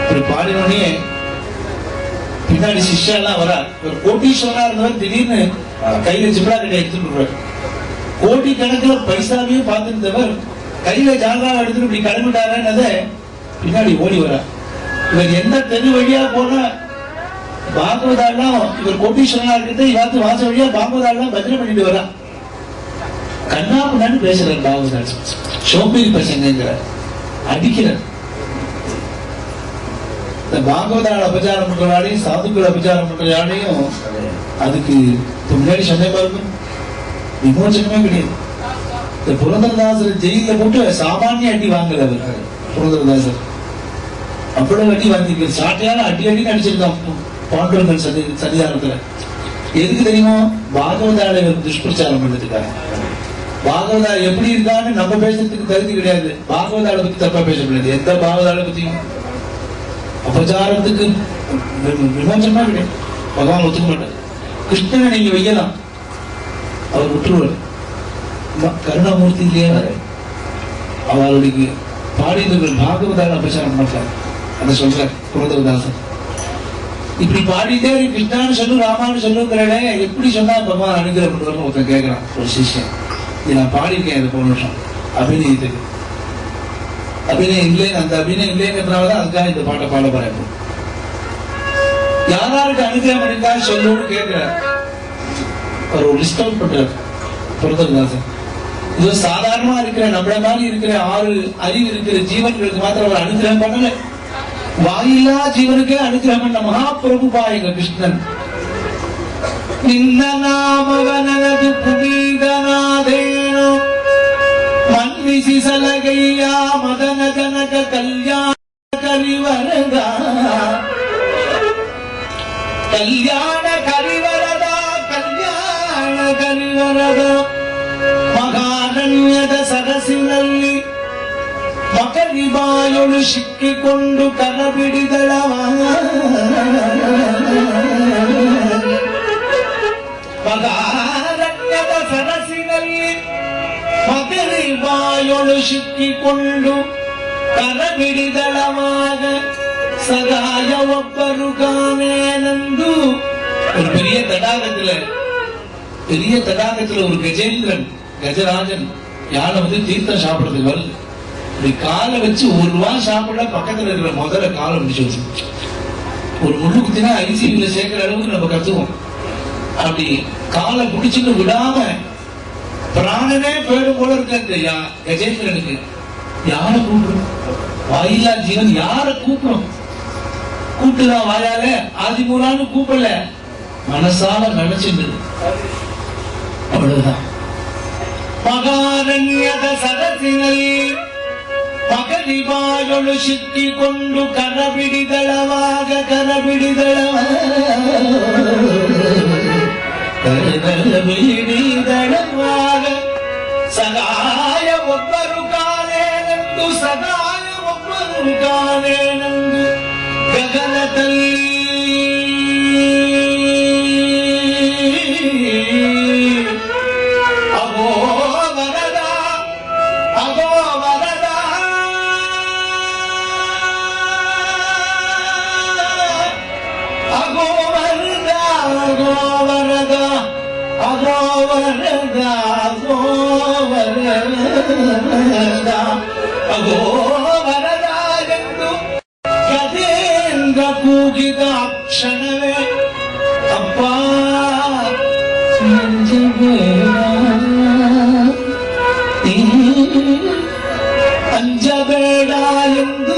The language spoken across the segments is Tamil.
இப்படி பாடினோடனே பின்னாடி சிஷ்யெல்லாம் வரா. ஒரு கோட்டீஸ்வரனா இருந்தவர் திடீர்னு கையில ஜிப்ரா கட்டை எடுத்துட்டு வருவார். கோடி கணக்கில் பைசாவையும் பார்த்துருந்தவர் கையில ஜாதகம் எடுத்துட்டு இப்படி கிளம்பிட்டாரன்னதை பின்னாடி ஓடி வர. இவர் எந்த தெரு வழியா போனா பாகவதாலாம் இவர் கோட்டீஸ்வரனா இருக்கிறது இவாத்து வாச வழியா பாகவதாலாம் பஜனை பண்ணிட்டு வரா. கண்ணாபுண்ணான்னு பேசுறாரு பாகவதால். சோம்பேறி பசங்க அடிக்கிறார். இந்த பாகவதால் அபச்சாரம் பண்றவாடையும் சாதுக்கள் அபச்சாரம் பண்றவாடையும் அதுக்கு முன்னாடி சந்தேகமா இருக்கும். விமோசனமே கிடையாது. இந்த புரந்தரதாசர் ஜெயில போட்டு சாமானிய அடி வாங்கல அவர். புரந்தரதாசர் அவ்வளவு அடி வாங்கிருக்கு. சாட்டையால அடி அடி அடிச்சிருக்கான் பாண்டவர்கள் சன்னிதானத்துல. எதுக்கு தெரியுமா? பாகவதால துஷ்பிரச்சாரம் பண்ணிருக்காங்க. பாகவதா எப்படி இருக்கான்னு நம்ம பேசுறதுக்கு தகுதி கிடையாது. பாகவதால பத்தி தப்பா பேச முடியாது. எந்த பாகவதால பத்தியும் அபச்சாரத்துக்கு விமோசனமா கிடையாது. பகவான் ஒத்துக்க மாட்டார். கிருஷ்ணனை நீங்க வையலாம், அவர் விட்டுருவார். கருணாமூர்த்தி இல்லையா அவருடைய பாடியவர்கள் பாகவதால அபச்சாரம் பண்றாங்க. அதை சொல்ற புரந்தரதாசன். இப்படி பாடிட்டே கிருஷ்ணான்னு சொல்லு ராமான்னு சொல்லுங்கிறே எப்படி சொன்னா பகவான் அனுகிரகம் பண்ணுவார்னு ஒருத்தன் கேட்கிறான். ஒரு சிஷ்யன், இது நான் பாடியிருக்கேன் இது போன வருஷம் அபிநயத்துக்கு. அபிநயம் இல்லை, அந்த அபிநயம் இல்லைங்கிறதுனாலதான் அதுக்காக இந்த பாட்டை பாட போறேன். யாராருக்கு அனுகிரகம் பண்ணிருக்கா சொல்லுன்னு கேட்கிறார். அவர் ஒரு லிஸ்ட் அவுட் பண்றார் புரந்தரதாசன். இது சாதாரணமா இருக்கிற நம்மள மாதிரி இருக்கிற 6 அறிவு இருக்கிற ஜீவன்களுக்கு மாத்திரம் அவர் அனுகிரகம் பண்ணல. வாயில்லா ஜீவனுக்கே அனுகிரகம் பண்ண மகாபிரபுபா எங்க கிருஷ்ணன். நின்ன நாமவனது புனீதநாதேனோ மன்னிசி சலகையா மதன ஜனக கல்யாண கரிவரதா கல்யாண கரிவரதா கல்யாண கரிவரதா ಮಹಾರಣ್ಯದ ಸರಸಿನಲ್ಲಿ ಮಕರಿಬಾಯೊಳು ಸಿಕ್ಕಿಕೊಂಡು ಕರಬಿಡಿದಳವ. ಮಹಾರಣ್ಯದ ಸರಸಿನಲ್ಲಿ ಮಕರಿಬಾಯೊಳು ಸಿಕ್ಕಿಕೊಂಡು கரபிடிதளமாக சகாய ஒப்பரு காணேனந்து. ஒரு பெரிய தடாகத்துல ஒரு கஜேந்திரன் கஜராஜன் யானை வந்து தீர்த்தம் சாப்பிடுறதுக்கு வருது. இப்படி காலை வச்சு ஒரு ரூபா சாப்பிட பக்கத்துல இருக்கிற முதல்ல காலை முடிச்சு வச்சு ஒரு முள்ளு குத்தினா ஐசியூல சேர்க்கிற அளவுக்கு நம்ம கத்துவோம். அப்படி காலை பிடிச்சுட்டு விடாம பிராணனே போயிடும் போல இருக்க இந்த கஜேந்திரனுக்கு யாரை கூப்பிடும்? வாயில்லா ஜீவன் யார கூப்பிடும்? கூப்பிட்டுதான் வாயால ஆதிமூலான்னு கூப்பிடல, மனசால நினைச்சுட்டு அவ்வளவுதான். மகாரண்யத சரசிನಲ್ಲಿ ಮಕರಿಬಾಯೊಳು ಸಿಕ್ಕಿಕೊಂಡು ಕರಬಿಡಿದಳವಾಗ ಸಗಾಯ ಒಬ್ಬರು ಕಾಲೇನೆಂದು ಸಗಾಯ ಒಬ್ಬರು ಕಾಲೇನೆಂದು ಗಗನದಲ್ಲಿ ಅಗೋವರದಾಗೆಂದು ಗಜೇಂದ್ರ ಕೂಗಿದ ಕ್ಷಣವೇ ಅಪ್ಪ ಅಂಜಬೇಡ ಎಂದು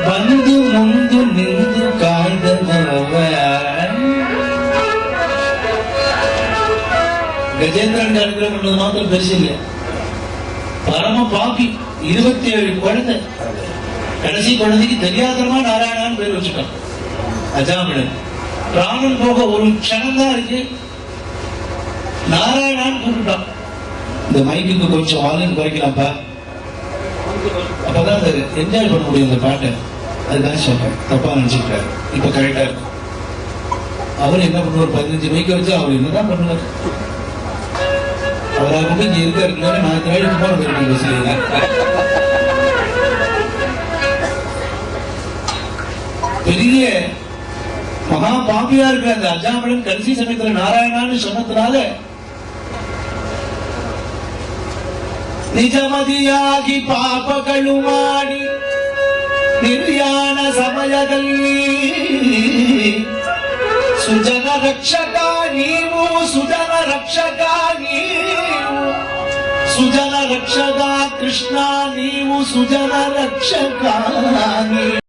ಬಂದು ಮುಂದು ನಿಂದು ಕಾಯ್ದವ. கஜேந்திரன் அனுகிரகம் பண்ணது மாத்திரம் பெருசு இல்லை, பரம பாப்பி. 27 குழந்தை, கடைசி குழந்தைக்கு தெரியாதமா நாராயணான்னு பேர் வச்சுட்டான் அஜாமிடன். பிராணன் போக ஒரு க்ஷணம் தான் இருக்கு, நாராயணான்னு கூப்பிட்டான். இந்த மைக்குக்கு கொஞ்சம் வால்யூம் குறைக்கலாம்ப்பா, அப்பதான் என்ஜாய் பண்ண முடியும் இந்த பாட்டை. அதுதான் சொல்றேன், தப்பா நினைச்சுக்கிட்டாரு. இப்ப கரெக்டா இருக்கு. அவர் என்ன பண்ணுவார்? 15 மைக்க வச்சு அவர் என்னதான் பண்ணுவார்? அவராக கூட இங்க இருக்காரு. நான் தேடிட்டு போன பேசுறேன். பெரிய மகா பாபியா இருக்கிற அந்த அஜாமிழன் கடைசி சமயத்துல நாராயணான்னு சொன்னதுனால ನಿಜಮದಿಯಾಗಿ ಪಾಪಗಳು ಮಾಡಿ ನಿರ್ಯಾಣ ಸಮಯದಲ್ಲಿ ಸುಜನ ರಕ್ಷಕ ನೀವು ಸುಜನ ರಕ್ಷಕ ನೀವು ಸುಜನ ರಕ್ಷಕ ಕೃಷ್ಣ ನೀವು ಸುಜನ ರಕ್ಷಕ ನೀವು